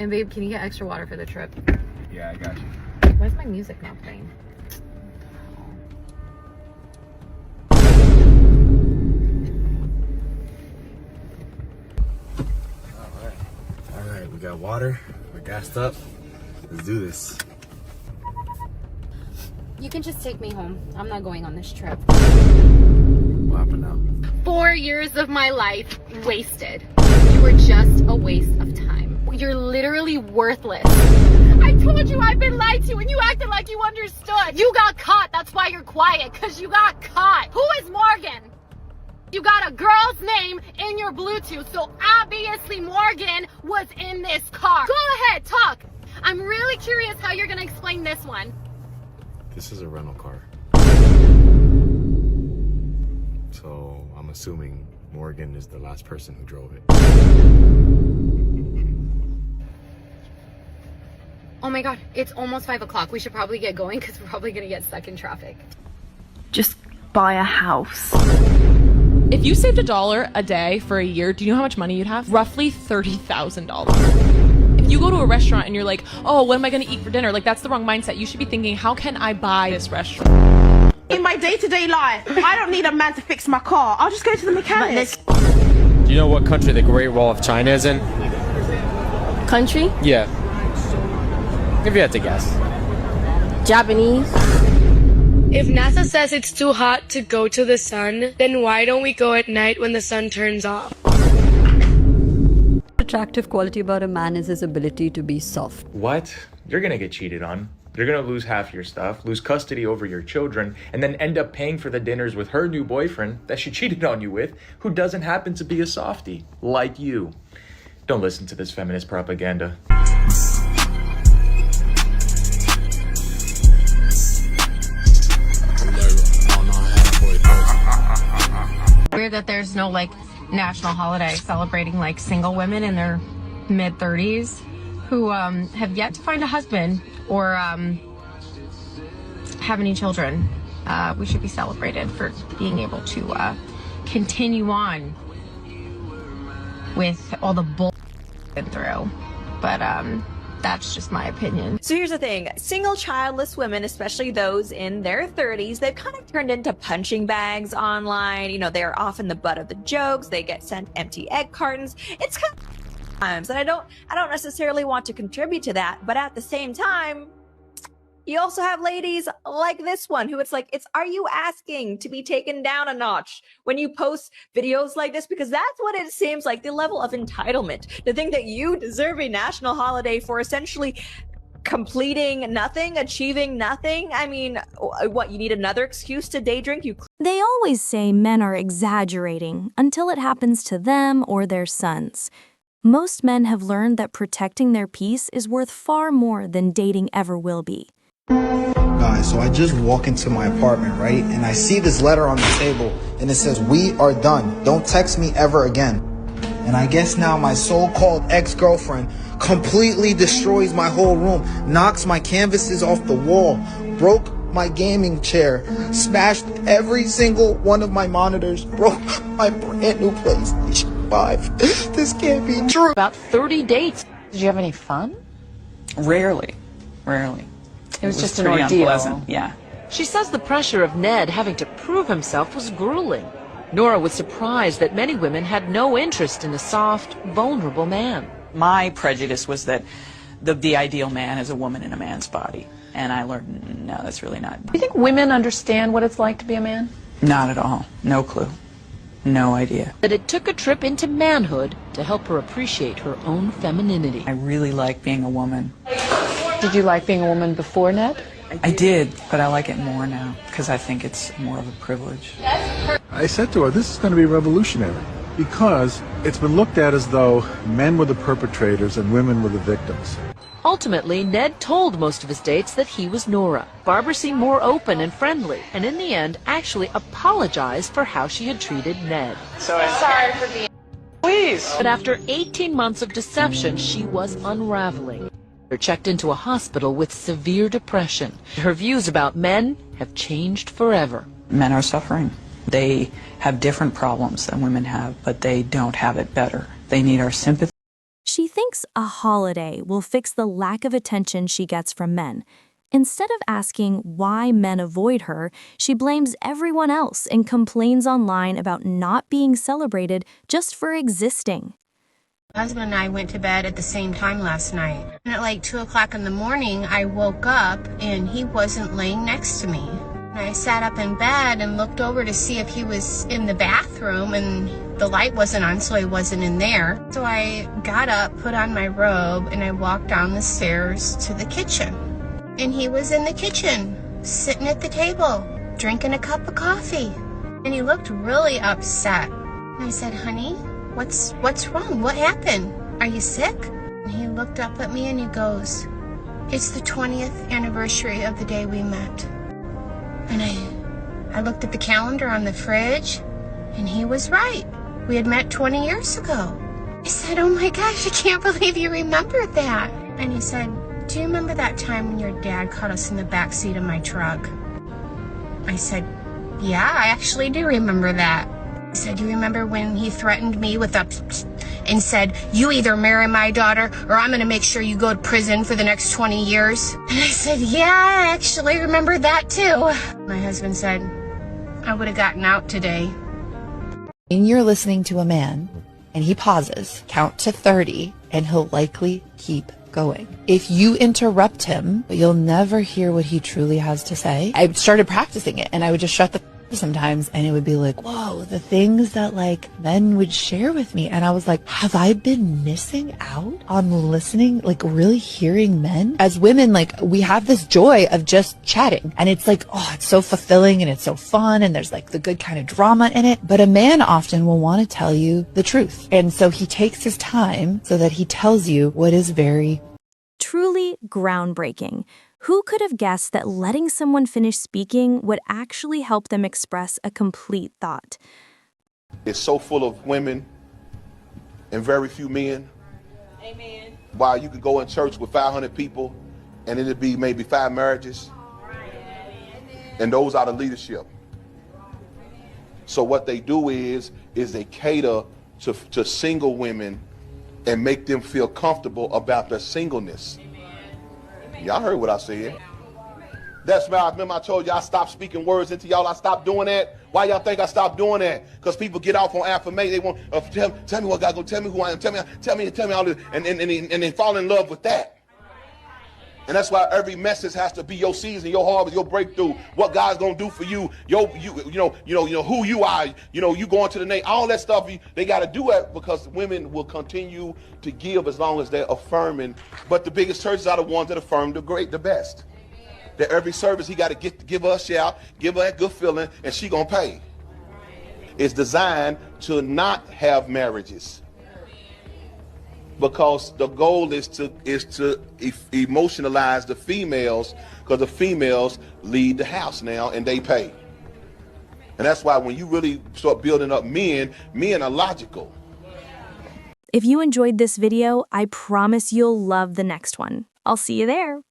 And babe, can you get extra water for the trip? Yeah, I got you. Why is my music not playing? All right, we got water. We're gassed up. Let's do this. You can just take me home. I'm not going on this trip. What happened now? 4 years of my life wasted. You were just a waste of time. You're literally worthless. I told you I've been lied to and you acted like you understood. You got caught. That's why you're quiet, because you got caught. Who is Morgan? You got a girl's name in your Bluetooth, so obviously Morgan was in this car. Go ahead, talk. I'm really curious how you're gonna explain this one. This is a rental car. So I'm assuming Morgan is the last person who drove it. Oh my God, it's almost 5 o'clock. We should probably get going because we're probably gonna get stuck in traffic. Just buy a house. If you saved $1 a day for a year, do you know how much money you'd have? Roughly $30,000. If you go to a restaurant and you're like, oh, what am I gonna eat for dinner? Like, that's the wrong mindset. You should be thinking, how can I buy this restaurant? In my day-to-day life, I don't need a man to fix my car. I'll just go to the mechanic. Do you know what country the Great Wall of China is in? Country? Yeah. If you had to guess. Japanese? If NASA says it's too hot to go to the sun, then why don't we go at night when the sun turns off? Attractive quality about a man is his ability to be soft. What? You're gonna get cheated on. You're gonna lose half your stuff, lose custody over your children, and then end up paying for the dinners with her new boyfriend that she cheated on you with, who doesn't happen to be a softie, like you. Don't listen to this feminist propaganda. Weird that there's no like national holiday celebrating like single women in their mid-30s who have yet to find a husband or have any children. We should be celebrated for being able to continue on with all the bull we've been through. But that's just my opinion. So here's the thing. Single childless women, especially those in their 30s, they've kind of turned into punching bags online. You know, they're often the butt of the jokes. They get sent empty egg cartons. It's kind of times, and I don't necessarily want to contribute to that, but at the same time, you also have ladies like this one who are you asking to be taken down a notch when you post videos like this? Because that's what it seems like, the level of entitlement, to think that you deserve a national holiday for essentially completing nothing, achieving nothing. I mean, what, you need another excuse to day drink? They always say men are exaggerating until it happens to them or their sons. Most men have learned that protecting their peace is worth far more than dating ever will be. Guys, so I just walk into my apartment, right? And I see this letter on the table and it says, "We are done. Don't text me ever again." And I guess now my so-called ex-girlfriend completely destroys my whole room, knocks my canvases off the wall, broke my gaming chair, smashed every single one of my monitors, broke my brand new PlayStation 5. This can't be true. About 30 dates. Did you have any fun? Rarely. It was just an ordeal. Unpleasant. Yeah. She says the pressure of Ned having to prove himself was grueling. Nora was surprised that many women had no interest in a soft, vulnerable man. My prejudice was that the ideal man is a woman in a man's body. And I learned, no, that's really not. Do you think women understand what it's like to be a man? Not at all. No clue. No idea. That it took a trip into manhood to help her appreciate her own femininity. I really like being a woman. Did you like being a woman before Ned? I did, but I like it more now because I think it's more of a privilege. I said to her, this is going to be revolutionary because it's been looked at as though men were the perpetrators and women were the victims. Ultimately, Ned told most of his dates that he was Nora. Barbara seemed more open and friendly, and in the end actually apologized for how she had treated Ned. Sorry for being... Please! But after 18 months of deception, she was unraveling. Her checked into a hospital with severe depression. Her views about men have changed forever. Men are suffering. They have different problems than women have, but they don't have it better. They need our sympathy. She thinks a holiday will fix the lack of attention she gets from men. Instead of asking why men avoid her, she blames everyone else and complains online about not being celebrated just for existing. My husband and I went to bed at the same time last night. And at like 2 o'clock in the morning, I woke up and he wasn't laying next to me. And I sat up in bed and looked over to see if he was in the bathroom, and the light wasn't on, so he wasn't in there. So I got up, put on my robe, and I walked down the stairs to the kitchen. And he was in the kitchen, sitting at the table, drinking a cup of coffee. And he looked really upset. And I said, honey, what's wrong? What happened? Are you sick? And he looked up at me and he goes, it's the 20th anniversary of the day we met. And I looked at the calendar on the fridge, and he was right. We had met 20 years ago. I said, oh my gosh, I can't believe you remembered that. And he said, do you remember that time when your dad caught us in the back seat of my truck? I said, yeah, I actually do remember that. He said, do you remember when he threatened me with a and said, you either marry my daughter or I'm going to make sure you go to prison for the next 20 years? And I said, yeah, I actually remember that too. My husband said, I would have gotten out today. And you're listening to a man and he pauses, count to 30, and he'll likely keep going. If you interrupt him, you'll never hear what he truly has to say. I started practicing it and I would just shut the sometimes, and it would be like, whoa, the things that like men would share with me. And I was like, have I been missing out on listening, like really hearing men? As women, like we have this joy of just chatting, and it's like, oh, it's so fulfilling and it's so fun, and there's like the good kind of drama in it. But a man often will want to tell you the truth. And so he takes his time so that he tells you what is very truly groundbreaking. Who could have guessed that letting someone finish speaking would actually help them express a complete thought? It's so full of women and very few men. Amen. While you could go in church with 500 people and it'd be maybe 5 marriages. And those are the leadership. So what they do is they cater to single women and make them feel comfortable about their singleness. Y'all heard what I said. That's why I remember I told you I stopped speaking words into y'all. I stopped doing that. Why y'all think I stopped doing that? Because people get off on affirmation. They want tell me what God gonna tell me who I am. Tell me all this, and they fall in love with that. And that's why every message has to be your season, your harvest, your breakthrough. What God's gonna do for you. You know who you are. You going to the name. All that stuff. They got to do it because women will continue to give as long as they're affirming. But the biggest churches are the ones that affirm the best. That every service he got to give her a shout, give her that good feeling, and she gonna pay. It's designed to not have marriages. Because the goal is to emotionalize the females, because the females lead the house now and they pay. And that's why when you really start building up men are logical. If you enjoyed this video, I promise you'll love the next one. I'll see you there.